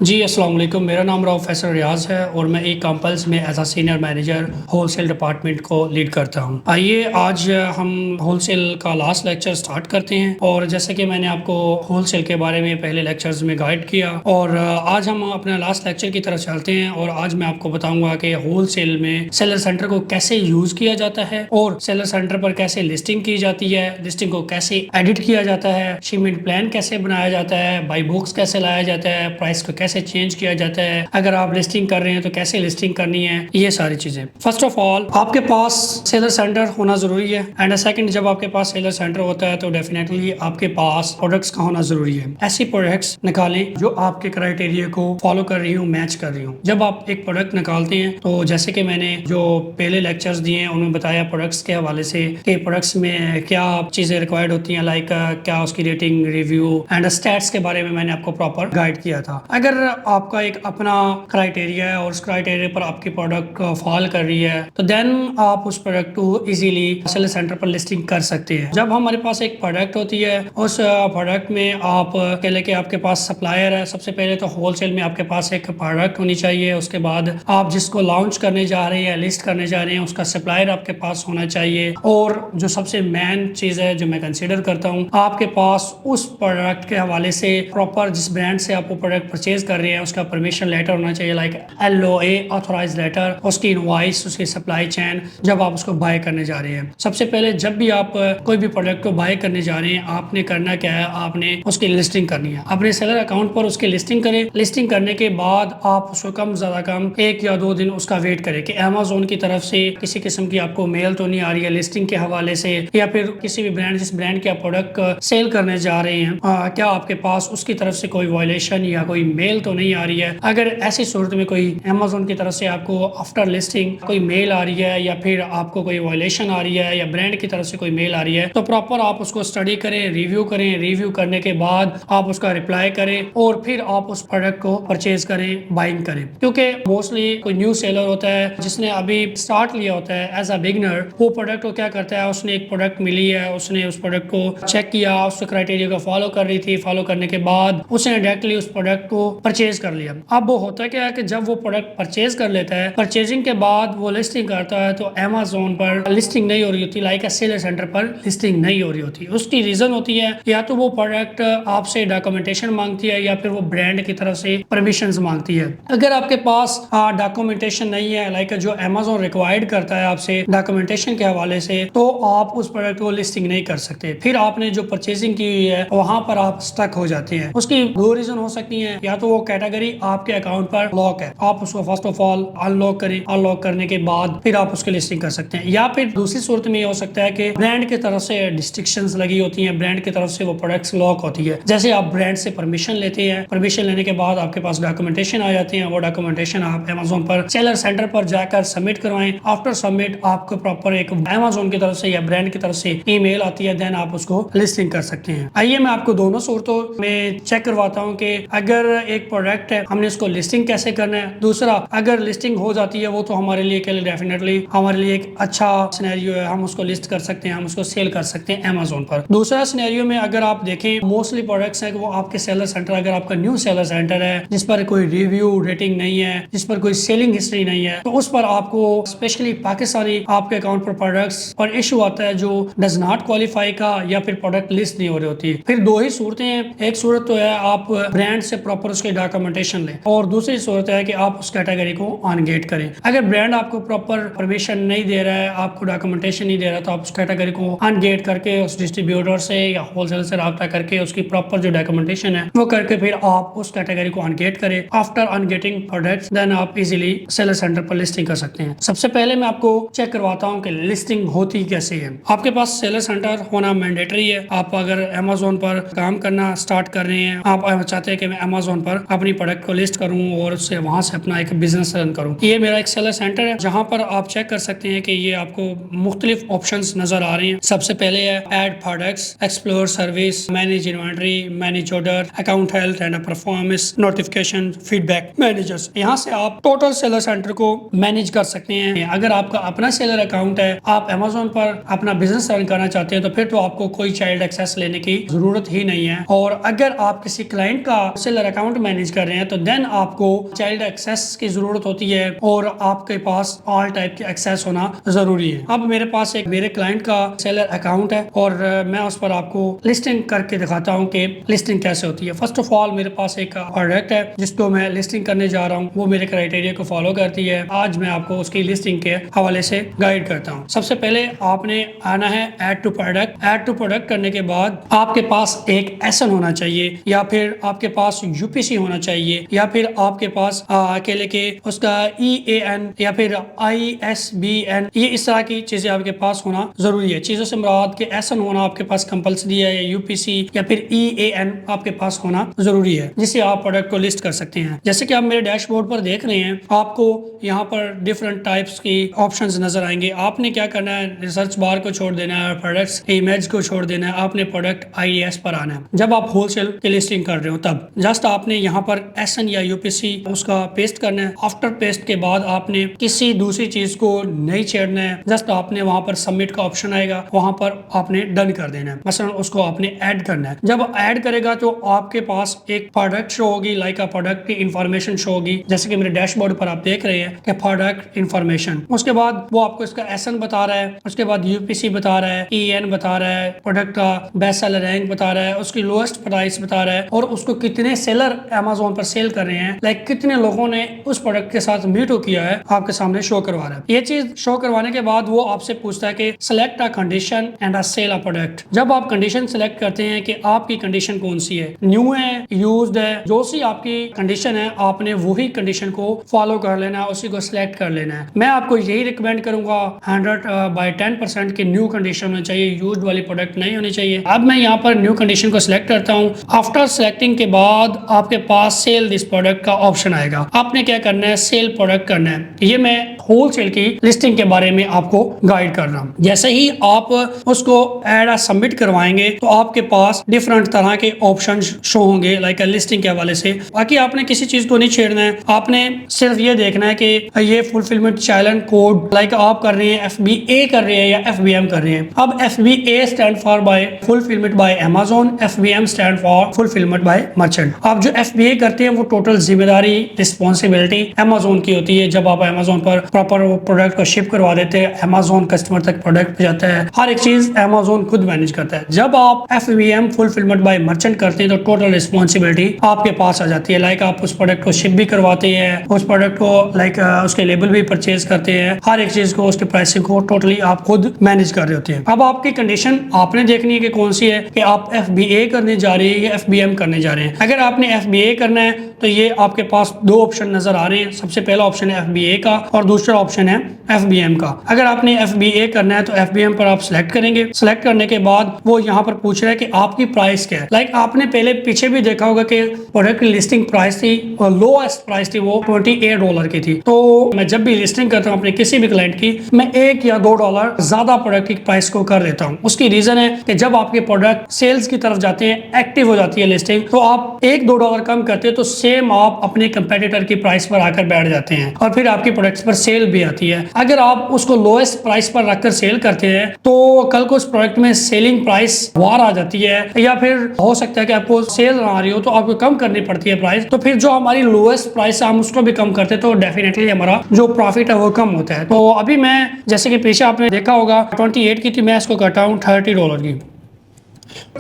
जी, अस्सलाम वालेकुम। मेरा नाम राव फैसल रियाज़ है और मैं ई कंपल्स में as a senior manager wholesale department को लीड करता हूँ। आइए आज हम होलसेल का लास्ट लेक्चर स्टार्ट करते हैं और जैसे कि मैंने आपको होलसेल के बारे में पहले लेक्चर्स में गाइड किया और आज हम अपना लास्ट लेक्चर की तरफ चलते हैं और आज मैं आपको बताऊंगा कि होलसेल में सेलर सेंटर को कैसे यूज़ किया जाता है और सेलर सेंटर पर कैसे लिस्टिंग की जाती है, लिस्टिंग को कैसे एडिट किया जाता है, शिपमेंट प्लान कैसे बनाया जाता है, बाई बुक्स कैसे लाया जाता है, प्राइस को कैसे चेंज किया जाता है, अगर आप लिस्टिंग कर रहे हैं तो कैसे लिस्टिंग करनी है, ये सारी चीजें। फर्स्ट ऑफ ऑल आपके पास सेलर सेंटर होना जरूरी है एंड सेकंड जब आपके पास सेलर सेंटर होता है तो डेफिनेटली आपके पास प्रोडक्ट्स का होना जरूरी है। ऐसी प्रोडक्ट्स निकालें जो आपके क्राइटेरिया को फॉलो कर रही हूँ, मैच कर रही हूँ। जब आप एक प्रोडक्ट निकालते हैं तो जैसे कि मैंने जो पहले लेक्चर्स दिए हैं उनमें बताया प्रोडक्ट्स के हवाले से कि प्रोडक्ट्स में क्या चीजें रिक्वायर्ड होती हैं, लाइक क्या उसकी रेटिंग, रिव्यू एंड स्टैट्स के बारे में मैंने आपको प्रॉपर गाइड किया था। अगर आपका एक अपना क्राइटेरिया है और उस क्राइटेरिया पर आपकी प्रोडक्ट फॉल कर रही है तो देन आप उस प्रोडक्ट को इजीली सेलर सेंटर पर लिस्टिंग कर सकते हैं। जब हमारे पास एक प्रोडक्ट होती है उस प्रोडक्ट में आप कह लें कि आपके पास सप्लायर है, सबसे पहले तो होलसेल में आपके पास एक प्रोडक्ट होनी चाहिए, उसके बाद आप जिसको लॉन्च करने जा रहे हैं, लिस्ट करने जा रहे हैं, उसका सप्लायर आपके पास होना चाहिए और जो सबसे मेन चीज है जो मैं कंसीडर करता हूँ, आपके पास उस प्रोडक्ट के हवाले से प्रॉपर जिस ब्रांड से आप वो प्रोडक्ट परचेज कर रहे हैं उसका परमिशन लेटर होना चाहिए, लाइक LOA ऑथराइज लेटर, उसकी इनवॉइस, उसकी सप्लाई चेन जब आप उसको बाय करने जा रहे हैं। सबसे पहले जब भी आप कोई भी प्रोडक्ट को बाय करने जा रहे हैं आपने करना क्या है, आपने उसकी लिस्टिंग करनी है। अपने सेलर अकाउंट पर उसकी लिस्टिंग करें। लिस्टिंग करने के बाद आप उसको कम ज्यादा कम 1 या 2 दिन उसका वेट करें कि अमेजोन की तरफ से किसी किस्म की आपको मेल तो नहीं आ रही है लिस्टिंग के हवाले से, या फिर किसी भी ब्रांड जिस ब्रांड के आप प्रोडक्ट सेल करने जा रहे हैं क्या आपके पास उसकी तरफ से कोई वायलेशन या कोई मेल तो नहीं आ रही है। अगर ऐसी सूरत में कोई अमेजोन की तरफ से आपको आफ्टर लिस्टिंग कोई मेल आ रही है या फिर आपको कोई वायलेशन आ रही है या ब्रांड की तरफ से कोई मेल आ रही है तो प्रॉपर आप उसको स्टडी करें, रिव्यू करें। रिव्यू करने के बाद आप उसका रिप्लाई करें और फिर आप उस प्रोडक्ट को परचेज करें, बाइंग करें। क्योंकि मोस्टली कोई न्यू सेलर होता है जिसने अभी स्टार्ट लिया होता है एज अ बिगनर, वो प्रोडक्ट को क्या करता है, उसने एक प्रोडक्ट मिली है, उसने उस प्रोडक्ट को चेक किया, उस क्राइटेरिया को फॉलो कर रही थी, फॉलो करने के बाद उसने डायरेक्टली उस प्रोडक्ट को परचेज कर लिया। अब वो होता क्या है कि जब वो प्रोडक्ट परचेज कर लेता है, परचेजिंग के बाद वो लिस्टिंग करता है तो अमेजोन पर लिस्टिंग नहीं हो रही होती, लाइक सेलर सेंटर पर लिस्टिंग नहीं हो रही होती। उसकी रीजन होती है या तो वो प्रोडक्ट आपसे डॉक्यूमेंटेशन मांगती है या फिर वो ब्रांड की तरफ से परमिशन मांगती है। अगर आपके पास डॉक्यूमेंटेशन नहीं है, लाइक जो अमेजोन रिक्वायर्ड करता है आपसे डॉक्यूमेंटेशन के हवाले से, तो आप उस प्रोडक्ट को लिस्टिंग नहीं कर सकते। फिर आपने जो परचेजिंग की हुई है वहां पर आप स्टक हो जाते हैं। उसकी 2 रीजन हो सकती है, या तो वो कैटेगरी आपके अकाउंट पर लॉक है, आप उसको फर्स्ट ऑफ ऑल अनलॉक करें, अनलॉक करने के बाद फिर आप उसकी लिस्टिंग कर सकते हैं। या फिर दूसरी सूरत में ये हो सकता है कि ब्रांड की तरफ से डिस्ट्रिक्शंस लगी होती हैं, ब्रांड की तरफ से वो प्रोडक्ट्स लॉक होती है। जैसे आप ब्रांड से परमिशन लेते हैं, परमिशन लेने के बाद आपके पास डॉक्यूमेंटेशन आ जाती है, वो डॉक्यूमेंटेशन आप अमेजोन पर सेलर सेंटर पर जाकर सबमिट करवाएं। आफ्टर सबमिट आपको प्रॉपर एक अमेजोन की तरफ से या ब्रांड की तरफ से ईमेल आती है, देन आप उसको लिस्टिंग कर सकते हैं। आइए मैं आपको दोनों सूरतों में चेक करवाता हूँ कि अगर एक प्रोडक्ट है हमने उसको लिस्टिंग कैसे करना है। दूसरा, अगर लिस्टिंग हो जाती है वो तो हमारे लिए के लिए डेफिनेटली हमारे लिए एक अच्छा सिनेरियो है, हम उसको लिस्ट कर सकते हैं, हम उसको सेल कर सकते हैं अमेजोन पर। दूसरा सिनेरियो में अगर आप देखें मोस्टली प्रोडक्ट्स हैं कि वो आपके सेलर सेंटर, अगर आपका न्यू सेलर सेंटर है जिस पर कोई रिव्यू रेटिंग नहीं है, जिस पर कोई सेलिंग हिस्ट्री नहीं है, तो उस पर आपको स्पेशली पाकिस्तानी आपके अकाउंट पर प्रोडक्ट्स पर इशू आता है जो डज नॉट क्वालिफाई का, या फिर प्रोडक्ट लिस्ट नहीं हो रही होती। फिर 2 ही सूरतें हैं, एक सूरत तो है आप ब्रांड से प्रॉपर उसके डॉक्यूमेंटेशन लें और दूसरी सूरत है कि आप उस कैटेगरी को अनगेट करें। अगर ब्रांड आपको प्रॉपर परमिशन नहीं दे रहा है, आपको डॉक्यूमेंटेशन नहीं दे रहा, तो आप उस कैटेगरी को अनगेट करके उस डिस्ट्रीब्यूटर से या होलसेलर से रब्ता करके उसकी प्रॉपर जो डॉक्यूमेंटेशन है वो करके फिर आप उस कैटेगरी को अनगेट करें। आफ्टर अनगेटिंग प्रोडक्ट्स देन आप इजीली सेलर सेंटर पर लिस्टिंग कर सकते हैं। सबसे पहले मैं आपको चेक करवाता हूँ कि लिस्टिंग होती कैसे है। आपके पास सेलर सेंटर होना मैंडेटरी है। आप अगर अमेजोन पर काम करना स्टार्ट कर रहे हैं, आप चाहते हैं कि मैं अमेजोन पर अपनी प्रोडक्ट को लिस्ट करूं और उससे वहां से अपना एक बिजनेस रन करूं, ये मेरा एक सेलर सेंटर है जहां पर आप चेक कर सकते हैं कि ये आपको मुख्तलिफ ऑप्शंस नजर आ रहे हैं। सबसे पहले है add products, explore service, manage inventory, manage order, account health and performance, notification, feedback managers. यहाँ से आप टोटल सेलर सेंटर को मैनेज कर सकते हैं। अगर आपका अपना सेलर अकाउंट है, आप अमेजोन पर अपना बिजनेस रन करना चाहते हैं, तो फिर तो आपको कोई चाइल्ड एक्सेस लेने की जरूरत ही नहीं है। और अगर आप किसी क्लाइंट का सेलर अकाउंट मैनेज कर रहे हैं तो देन आपको चाइल्ड एक्सेस की जरूरत होती है और आपके पास ऑल टाइप के एक्सेस होना जरूरी है। अब मेरे पास एक मेरे क्लाइंट का सेलर अकाउंट है और मैं उस पर आपको लिस्टिंग करके दिखाता हूँ कि लिस्टिंग कैसे होती है। फर्स्ट ऑफ ऑल मेरे पास एक प्रोडक्ट है जिसको मैं लिस्टिंग करने जा रहा हूँ, वो मेरे क्राइटेरिया को फॉलो करती है। आज मैं आपको उसकी लिस्टिंग के हवाले से गाइड करता हूँ। सबसे पहले आपने आना है add to product. Add to product करने के बाद आपके पास एक एसएन होना चाहिए या फिर आपके पास यूपीसी होना चाहिए या फिर आपके पास अकेले के उसका EAN या फिर ISBN, ये इस तरह की चीजें आपके पास होना जरूरी है। चीजों से मुराद के एसएन होना आपके पास कंपलसरी है या यूपीसी या फिर EAN आपके पास होना जरूरी है जिससे आप प्रोडक्ट को लिस्ट कर सकते हैं। जैसे कि आप मेरे डैशबोर्ड पर देख रहे हैं, आपको यहाँ पर डिफरेंट टाइप्स की ऑप्शंस नजर आएंगे। आपने क्या करना है, रिसर्च बार को छोड़ देना है, प्रोडक्ट्स इमेज को छोड़ देना है, आपने प्रोडक्ट IDS पर आना है। जब आप होलसेल की लिस्टिंग कर रहे हो तब जस्ट आपने यहाँ पर SN या यूपीसी उसका पेस्ट करना है। आफ्टर पेस्ट के बाद आपने किसी दूसरी चीज को नहीं छेड़ना है, जस्ट आपने वहां पर सबमिट का ऑप्शन आएगा, वहां पर आपने डन कर देना है। मसलन उसको आपने ऐड करना है। जब ऐड करेगा तो आपके पास एक प्रोडक्ट शो होगी, लाइक प्रोडक्ट की इंफॉर्मेशन शो होगी, जैसे कि मेरे डैशबोर्ड पर आप देख रहे हैं कि प्रोडक्ट इंफॉर्मेशन। उसके बाद वो आपको इसका SN बता रहा है, उसके बाद यूपीसी बता रहा है, EN बता रहा है, प्रोडक्ट का बेस्ट सेलर रैंक बता रहा है, उसकी लोएस्ट प्राइस बता रहा है और उसको कितने सेलर अमेज़न पर सेल कर रहे हैं, लाइक कितने लोगों ने उस प्रोडक्ट के साथ मीट किया है, आपके सामने शो करवा रहा है। ये चीज शो करवाने के बाद वो आपसे पूछता है कि select a condition and a sell a product. जब आप कंडीशन सिलेक्ट करते हैं कि आपकी कंडीशन कौन सी है, न्यू है, यूज्ड है, जो सी आपकी कंडीशन है आपने वही कंडीशन को फॉलो कर लेना है, उसी को सिलेक्ट कर लेना है। मैं आपको यही रिकमेंड करूंगा 100/10% की न्यू कंडीशन होनी चाहिए, यूज्ड वाली प्रोडक्ट नहीं होनी चाहिए। अब मैं यहाँ पर न्यू कंडीशन को सिलेक्ट करता हूँ। आफ्टर सिलेक्टिंग के बाद आपके पास सेल दिस प्रोडक्ट का ऑप्शन आएगा। आपने क्या करना है, सेल प्रोडक्ट करना है। ये मैं होलसेल की लिस्टिंग के बारे में आपको गाइड कर रहा हूँ। जैसे ही आप उसको ऐड सबमिट करवाएंगे तो आपके पास डिफरेंट तरह के ऑप्शन शो होंगे, लाइक लिस्टिंग के हवाले से। बाकी आपने किसी चीज को नहीं छेड़ना है, आपने सिर्फ ये देखना है कि ये फुलफिलमेंट चैलेंज कोड लाइक आप कर रहे हैं, FBA कर रहे हैं या FBM कर रहे हैं। अब FBA stand for by fulfilment by Amazon, FBM stand for fulfilment by merchant. आप जो FBA करते हैं वो टोटल जिम्मेदारी रिस्पॉन्सिबिलिटी अमेज़न की होती है। जब आप अमेज़न पर प्रॉपर प्रोडक्ट को शिप करवा देते हैं, अमेज़न कस्टमर तक प्रोडक्ट जाता है, हर एक चीज अमेज़न खुद मैनेज करता है। जब आप FBM फुलफिलमेंट बाय मर्चेंट करते हैं तो टोटल रिस्पॉन्सिबिलिटी आपके पास आ जाती है। लाइक आप उस प्रोडक्ट को शिप भी करवाते हैं, उस प्रोडक्ट को लाइक उसके लेबल भी परचेज करते हैं, हर एक चीज को उसके प्राइसिंग को टोटली आप खुद मैनेज कर रहे होते हैं। अब आपकी कंडीशन आपने देखनी है कि कौन सी है, कि आप FBA करने जा रहे हैं या FBM करने जा रहे हैं। अगर आपने FBA करना है तो ये आपके पास दो ऑप्शन नजर आ रहे हैं। सबसे पहला ऑप्शन है FBA का और दूसरा ऑप्शन है FBM का। अगर आपने FBA करना है तो FBM पर आप सिलेक्ट करेंगे। सिलेक्ट करने के बाद वो यहाँ पर पूछ रहा है कि आपकी प्राइस क्या है। लाइक आपने पहले पीछे भी देखा होगा कि प्रोडक्ट की लिस्टिंग प्राइस थी और लोएस्ट प्राइस थी वो $28 की थी। तो मैं जब भी लिस्टिंग करता हूँ अपने किसी भी क्लाइंट की, मैं $1 या $2 ज्यादा प्रोडक्ट की प्राइस को कर देता हूँ। उसकी रीजन है कि जब आपके प्रोडक्ट सेल्स की तरफ जाते हैं, एक्टिव हो जाती है लिस्टिंग, तो आप $1-2 कम करते हैं तो सेम आप अपने कंपेटिटर की प्राइस पर आकर बैठ जाते हैं और फिर आपकी प्रोडक्ट्स पर सेल भी आती है। अगर आप उसको लोएस्ट प्राइस पर रखकर सेल करते हैं तो कल को उस प्रोडक्ट में सेलिंग प्राइस वार आ जाती है, या फिर हो सकता है कि आपको सेल ना आ रही हो तो आपको कम करनी पड़ती है प्राइस। तो फिर जो हमारी लोएस्ट प्राइस है हम उसको भी कम करते हैं तो डेफिनेटली हमारा जो प्रॉफिट है वो कम होता है। तो अभी मैं जैसे कि पीछे आपने देखा होगा 28 की थी, मैं इसको करता हूँ $30 की।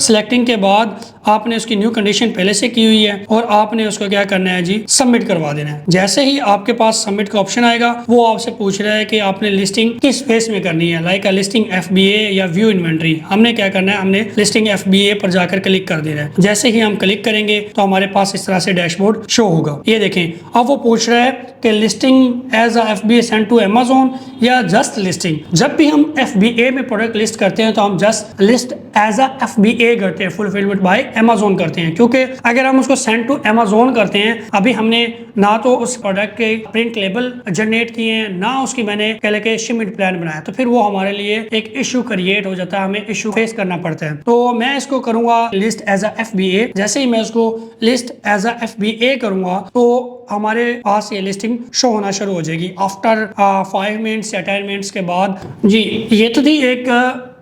सिलेक्टिंग के बाद आपने उसकी न्यू कंडीशन पहले से की हुई है और आपने उसको क्या करना है जी, सबमिट करवा देना है। जैसे ही आपके पास सबमिट का ऑप्शन आएगा वो आपसे पूछ रहा है कि आपने लिस्टिंग किस फेस में करनी है, लाइक लिस्टिंग FBA या व्यू इन्वेंट्री। हमने क्या करना है, हमने लिस्टिंग FBA पर जाकर क्लिक कर देना है। जैसे ही हम क्लिक करेंगे तो हमारे पास इस तरह से डैशबोर्ड शो होगा। ये देखें, अब वो पूछ रहा है कि listing as a FBA send to Amazon या जस्ट लिस्टिंग। जब भी हम FBA में प्रोडक्ट लिस्ट करते हैं तो हम just list as a FBA करते हैं, फुलफिलमेंट बाय अमेज़न करते हैं, क्योंकि अगर हम उसको सेंड टू अमेज़न करते हैं, अभी हमने ना तो उस प्रोडक्ट के प्रिंट लेबल जनरेट किए हैं, ना उसकी मैंने कह लेके शिपमेंट प्लान बनाया, तो फिर वो हमारे लिए एक इशू क्रिएट हो जाता है, हमें इशू फेस करना पड़ता है। तो मैं इसको करूंगा लिस्ट एज अ FBA। जैसे ही मैं उसको लिस्ट एज अ FBA करूंगा तो हमारे पास ये लिस्टिंग शो होना शुरू हो जाएगी आफ्टर 5 मिनट्स या 10 मिनट्स के बाद। जी, ये तो थी एक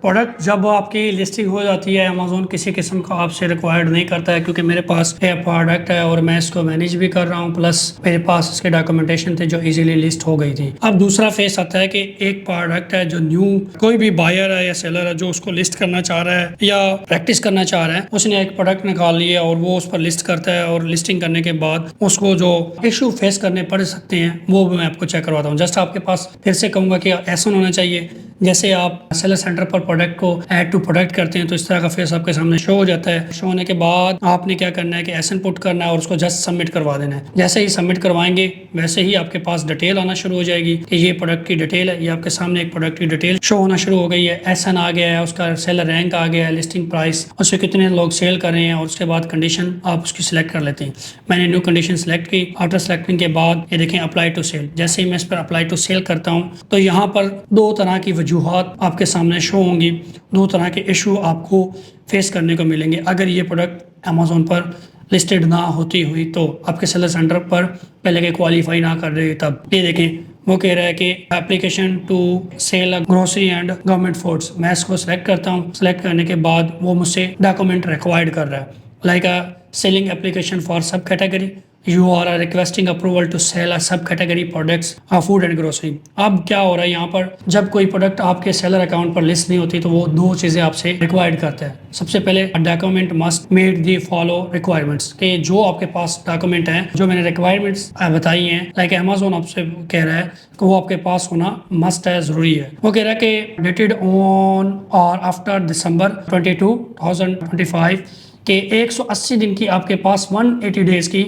प्रोडक्ट जब आपकी लिस्टिंग हो जाती है, अमेज़न किसी किस्म का आपसे रिक्वायर्ड नहीं करता है, क्योंकि मेरे पास ये प्रोडक्ट है और मैं इसको मैनेज भी कर रहा हूँ, प्लस मेरे पास इसके डॉक्यूमेंटेशन थे जो इजीली लिस्ट हो गई थी। अब दूसरा फेस आता है कि एक प्रोडक्ट है जो न्यू कोई भी बायर है या सेलर है जो उसको लिस्ट करना चाह रहा है या प्रैक्टिस करना चाह रहा है, उसने एक प्रोडक्ट निकाल लिया और वो उस पर लिस्ट करता है, और लिस्टिंग करने के बाद उसको जो इशू फेस करने पड़ सकते हैं वो भी मैं आपको चेक करवाता हूँ। जस्ट आपके पास फिर से कहूँगा कि ऐसा होना चाहिए जैसे आप सेलर सेंटर पर प्रोडक्ट को ऐड टू प्रोडक्ट करते हैं तो इस तरह का फेस आपके सामने शो हो जाता है। शो होने के बाद आपने क्या करना है कि एसएन पुट करना है और उसको जस्ट सबमिट करवा देना है। जैसे ही सबमिट करवाएंगे वैसे ही आपके पास डिटेल आना शुरू हो जाएगी कि ये प्रोडक्ट की डिटेल है। ये आपके सामने एक प्रोडक्ट की डिटेल शो होना शुरू हो गई है, एसएन आ गया है, उसका सेलर रैंक आ गया है, लिस्टिंग प्राइस, उससे कितने लोग सेल कर रहे हैं, और उसके बाद कंडीशन आप उसकी सिलेक्ट कर लेते हैं। मैंने न्यू कंडीशन सेलेक्ट की। आफ्टर सेलेक्टिंग के बाद ये देखें अप्लाई टू सेल। जैसे ही मैं इस पर अप्लाई टू सेल करता हूँ तो यहाँ पर दो तरह की वजूहात आपके सामने शो होंगी, दो तरह के इशू आपको फेस करने को मिलेंगे। अगर ये प्रोडक्ट अमेज़न पर लिस्टेड ना होती हुई तो आपके सेलर सेंटर पर पहले के क्वालिफाई ना कर रही, तब ये देखें वो कह रहा है कि application to sell grocery and government foods. मैं इसको सेलेक्ट करता हूँ। सेलेक्ट करने के बाद वो मुझसे डॉक्यूमेंट रिक्वायर्ड कर रहा है, like a selling application for subcategory, you are requesting approval to sell a subcategory products food and grocery. अब क्या हो रहा है यहाँ पर, जब कोई प्रोडक्ट आपके सेलर अकाउंट पर लिस्ट नहीं होती तो वो दो चीज़ें आपसे रिक्वायर्ड करते हैं। सबसे पहले डॉक्यूमेंट मस्ट मेड दी फॉलो रिक्वायरमेंट्स, के जो आपके पास डॉक्यूमेंट हैं जो मैंने रिक्वायरमेंट्स बताई हैं, लाइक अमेज़न आपसे कह रहा है कि वो आपके पास होना मस्ट है, ज़रूरी है। वो कह रहा है कि डेटेड ऑन और आफ्टर दिसंबर 2025 के 180 दिन की आपके पास 180 डेज की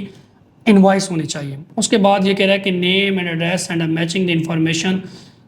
इनवॉइस होनी चाहिए। उसके बाद ये कह रहा है कि name and address and matching the information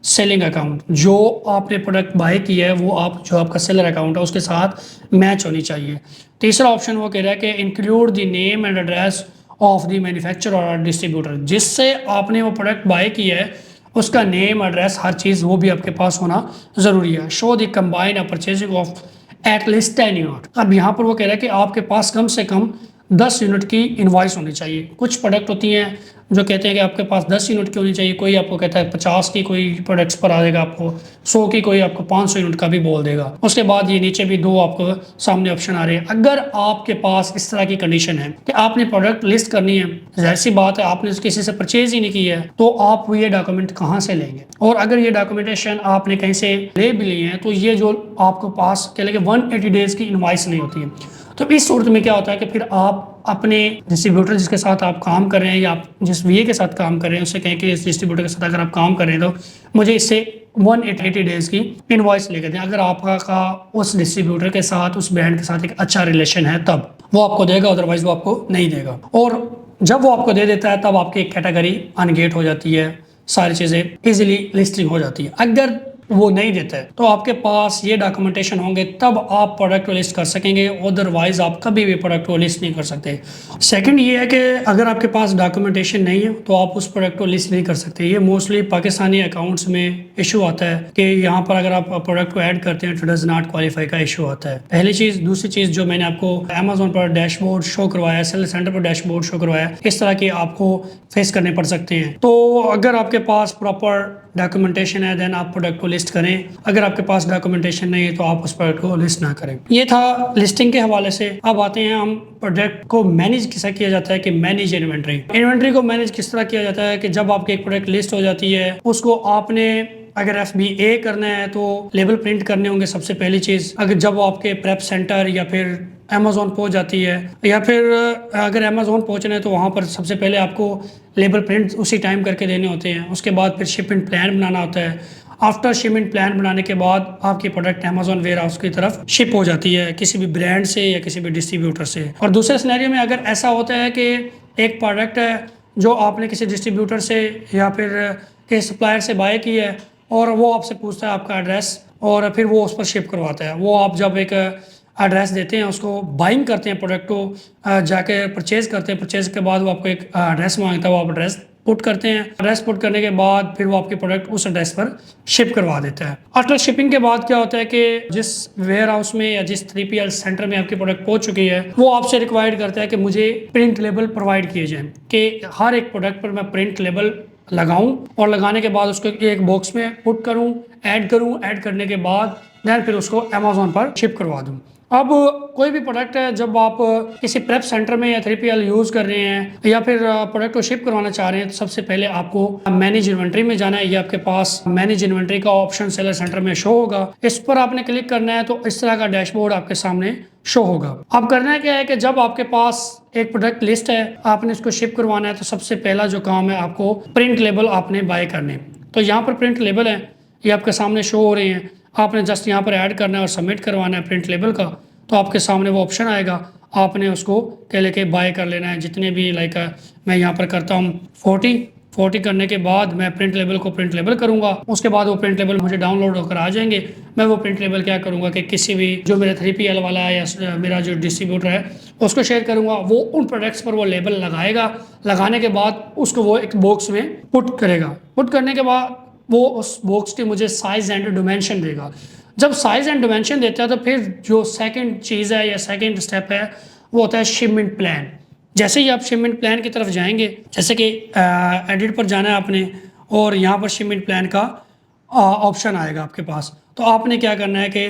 selling account, जो आपने प्रोडक्ट बाय किया है वो आप जो आपका सेलर अकाउंट है उसके साथ मैच होनी चाहिए। तीसरा ऑप्शन वो कह रहा है कि include the name and address of the manufacturer और डिस्ट्रीब्यूटर, जिससे आपने वो प्रोडक्ट बाय किया है उसका नेम एड्रेस हर चीज़ वो भी आपके पास होना ज़रूरी है। Show the combine purchasing of at least 10 unit. अब यहाँ पर वो कह रहा है कि आपके पास कम से कम 10 यूनिट की इनवॉइस होनी चाहिए। कुछ प्रोडक्ट होती हैं जो कहते हैं कि आपके पास 10 यूनिट की होनी चाहिए, कोई आपको कहता है 50 की, कोई प्रोडक्ट्स पर आ जाएगा आपको 100 की, कोई आपको 500 यूनिट का भी बोल देगा। उसके बाद ये नीचे भी दो आपको सामने ऑप्शन आ रहे हैं। अगर आपके पास इस तरह की कंडीशन है कि आपने प्रोडक्ट लिस्ट करनी है, जाहिर सी बात है आपने किसी से परचेज ही नहीं की है, तो आप ये डॉक्यूमेंट कहाँ से लेंगे? और अगर ये डॉक्यूमेंटेशन आपने कहीं से ले भी लिए हैं तो ये जो आपके पास कह लेंगे 180 डेज की इनवॉइस नहीं होती है। तो इस सूरत में क्या होता है कि फिर आप अपने डिस्ट्रीब्यूटर जिसके साथ आप काम कर रहे हैं या आप जिस वीए के साथ काम कर रहे हैं उससे कहें कि इस डिस्ट्रीब्यूटर के साथ अगर आप काम कर रहे हैं तो मुझे इससे 180 डेज की इनवॉइस लेकर दें। अगर आपका उस डिस्ट्रीब्यूटर के साथ, उस ब्रांड के साथ एक अच्छा रिलेशन है तब वो आपको देगा, अदरवाइज वो आपको नहीं देगा। और जब वो आपको दे देता है तब आपकी एक कैटेगरी अनगेट हो जाती है, सारी चीज़ें ईजिली लिस्टिंग हो जाती है। अगर वो नहीं देता है तो आपके पास ये डॉक्यूमेंटेशन होंगे तब आप प्रोडक्ट को लिस्ट कर सकेंगे, अदरवाइज आप कभी भी प्रोडक्ट को लिस्ट नहीं कर सकते। सेकंड ये है कि अगर आपके पास डॉक्यूमेंटेशन नहीं है तो आप उस प्रोडक्ट को लिस्ट नहीं कर सकते। ये मोस्टली पाकिस्तानी अकाउंट्स में इशू आता है कि यहाँ पर अगर आप प्रोडक्ट को ऐड करते हैं तो डज नॉट क्वालिफाई का इशू आता है, पहली चीज़। दूसरी चीज़ जो मैंने आपको अमेज़न पर डैशबोर्ड शो करवाया, सेलर सेंटर पर डैशबोर्ड शो करवाया, इस तरह के आपको फेस करने पड़ सकते हैं। तो अगर आपके पास प्रॉपर डॉक्यूमेंटेशन है देन आप प्रोडक्ट को लिस्ट करें, अगर आपके पास डॉक्यूमेंटेशन नहीं है तो आप उस प्रोडक्ट को लिस्ट ना करें। ये था लिस्टिंग के हवाले से। अब आते हैं हम प्रोडक्ट को मैनेज किस किया जाता है कि मैनेज इन्वेंट्री। इन्वेंट्री को मैनेज किस तरह किया जाता है कि जब आपकी एक प्रोडक्ट लिस्ट हो जाती है उसको आपने अगर FBA करना है तो लेबल प्रिंट करने होंगे सबसे पहली चीज़। अगर जब वो आपके प्रेप सेंटर या फिर अमेज़न पहुंच जाती है, या फिर अगर अमेज़न पहुंचना है तो वहां पर सबसे पहले आपको लेबल प्रिंट उसी टाइम करके देने होते हैं। उसके बाद फिर शिपमेंट प्लान बनाना होता है। आफ्टर शिपमेंट प्लान बनाने के बाद आपकी प्रोडक्ट अमेज़न वेयर हाउस की तरफ शिप हो जाती है किसी भी ब्रांड से या किसी भी डिस्ट्रीब्यूटर से। और दूसरे सिनेरियो में अगर ऐसा होता है कि एक प्रोडक्ट है जो आपने किसी डिस्ट्रीब्यूटर से या फिर के सप्लायर से बाय की है और वो आपसे पूछता है आपका एड्रेस और फिर वो उस पर शिप करवाता है। वो आप जब एक एड्रेस देते हैं, उसको बाइंग करते हैं, प्रोडक्ट को जाके परचेज़ करते हैं, परचेज़ के बाद वो आपको एक एड्रेस मांगता है, वो आप एड्रेस पुट करते हैं। एड्रेस पुट करने के बाद फिर वो आपकी प्रोडक्ट उस एड्रेस पर शिप करवा देता है। आफ्टर शिपिंग के बाद क्या होता है कि जिस वेयर हाउस में या जिस 3PL सेंटर में आपकी प्रोडक्ट पहुंच चुकी है वो आपसे रिक्वायर्ड करता है कि मुझे प्रिंट लेबल प्रोवाइड किए जाएँ, कि हर एक प्रोडक्ट पर मैं प्रिंट लेबल लगाऊं और लगाने के बाद उसको एक बॉक्स में पुट करूं, ऐड करने के बाद दैन फिर उसको अमेज़न पर शिप करवा दूँ। अब कोई भी प्रोडक्ट है, जब आप किसी प्रेप सेंटर में या 3PL यूज़ कर रहे हैं या फिर प्रोडक्ट को शिप करवाना चाह रहे हैं, तो सबसे पहले आपको मैनेज इन्वेंट्री में जाना है। ये आपके पास मैनेज इन्वेंट्री का ऑप्शन सेलर सेंटर में शो होगा। इस पर आपने क्लिक करना है तो इस तरह का डैशबोर्ड आपके सामने शो होगा। अब करना क्या है कि जब आपके पास एक प्रोडक्ट लिस्ट है, आपने इसको शिप करवाना है, तो सबसे पहला जो काम है, आपको प्रिंट लेबल आपने बाय करने। तो यहाँ पर प्रिंट लेबल है, ये आपके सामने शो हो रहे हैं। आपने जस्ट यहाँ पर ऐड करना है और सबमिट करवाना है प्रिंट लेबल का, तो आपके सामने वो ऑप्शन आएगा। आपने उसको कह लेके बाय कर लेना है, जितने भी लाइक मैं यहाँ पर करता हूँ 40 करने के बाद मैं प्रिंट लेबल को प्रिंट लेबल करूँगा। उसके बाद वो प्रिंट लेबल मुझे डाउनलोड होकर आ जाएंगे। मैं वो प्रिंट लेबल क्या करूँगा कि किसी भी जो मेरा 3PL वाला है या मेरा जो डिस्ट्रीब्यूटर है उसको शेयर करूँगा। वो उन प्रोडक्ट्स पर वो लेबल लगाएगा। लगाने के बाद उसको वो एक बॉक्स में पुट करेगा। पुट करने के बाद वो उस बॉक्स के मुझे साइज़ एंड डिमेंशन देगा। जब साइज़ एंड डिमेंशन देता है तो फिर जो सेकंड चीज़ है या सेकंड स्टेप है वो होता है शिपमेंट प्लान। जैसे ही आप शिपमेंट प्लान की तरफ जाएंगे, जैसे कि एडिट पर जाना है आपने और यहाँ पर शिपमेंट प्लान का ऑप्शन आएगा आपके पास। तो आपने क्या करना है कि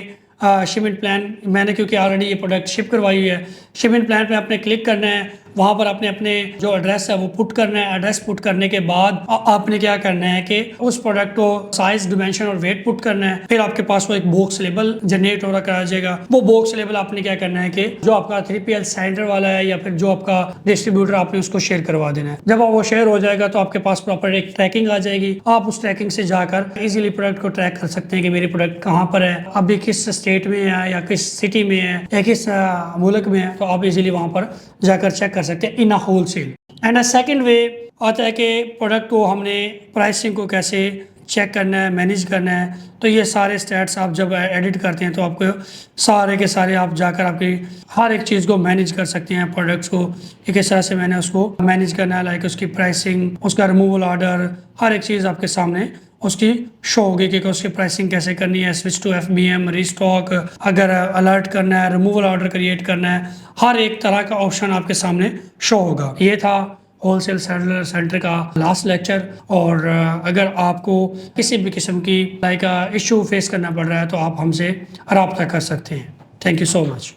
शिपमेंट प्लान, मैंने क्योंकि ऑलरेडी ये प्रोडक्ट शिप करवाई हुई है, शिपमेंट प्लान पे आपने क्लिक करना है। वहाँ पर आपने अपने जो एड्रेस है वो पुट करना है। एड्रेस पुट करने के बाद आपने क्या करना है कि उस प्रोडक्ट को साइज, डिमेंशन और वेट पुट करना है। फिर आपके पास वो एक बॉक्स लेबल जनरेट हो रहा आ जाएगा। वो बॉक्स लेबल आपने क्या करना है कि जो आपका 3PL सेंटर वाला है या फिर जो आपका डिस्ट्रीब्यूटर, आपने उसको शेयर करवा देना है। जब वो शेयर हो जाएगा तो आपके पास प्रॉपर एक ट्रैकिंग आ जाएगी। आप उस ट्रैकिंग से जाकर इजीली प्रोडक्ट को ट्रैक कर सकते हैं कि मेरी प्रोडक्ट कहाँ पर है, अभी किस स्टेट में है या किस सिटी में है या किस मुल्क में है। तो आप इजीली वहाँ पर जाकर चेक कर सकते हैं इन अ होलसेल। एंड सेकंड वे आता है कि प्रोडक्ट को हमने प्राइसिंग को कैसे चेक करना है, मैनेज करना है। तो ये सारे स्टैट्स आप जब एडिट करते हैं तो आपको सारे के सारे आप जाकर आपकी हर एक चीज़ को मैनेज कर सकते हैं। प्रोडक्ट्स को किस तरह से मैंने उसको मैनेज करना है, लाइक उसकी प्राइसिंग, उसका रिमूवल ऑर्डर, हर एक चीज़ आपके सामने उसकी शो होगी कि उसकी प्राइसिंग कैसे करनी है, स्विच टू FBM, रीस्टॉक, अगर अलर्ट करना है, रिमूवल ऑर्डर क्रिएट करना है, हर एक तरह का ऑप्शन आपके सामने शो होगा। ये था होलसेल सेलर सेंटर का लास्ट लेक्चर। और अगर आपको किसी भी किस्म की लाइक इशू फेस करना पड़ रहा है तो आप हमसे रब्ता कर सकते हैं। Thank you so much.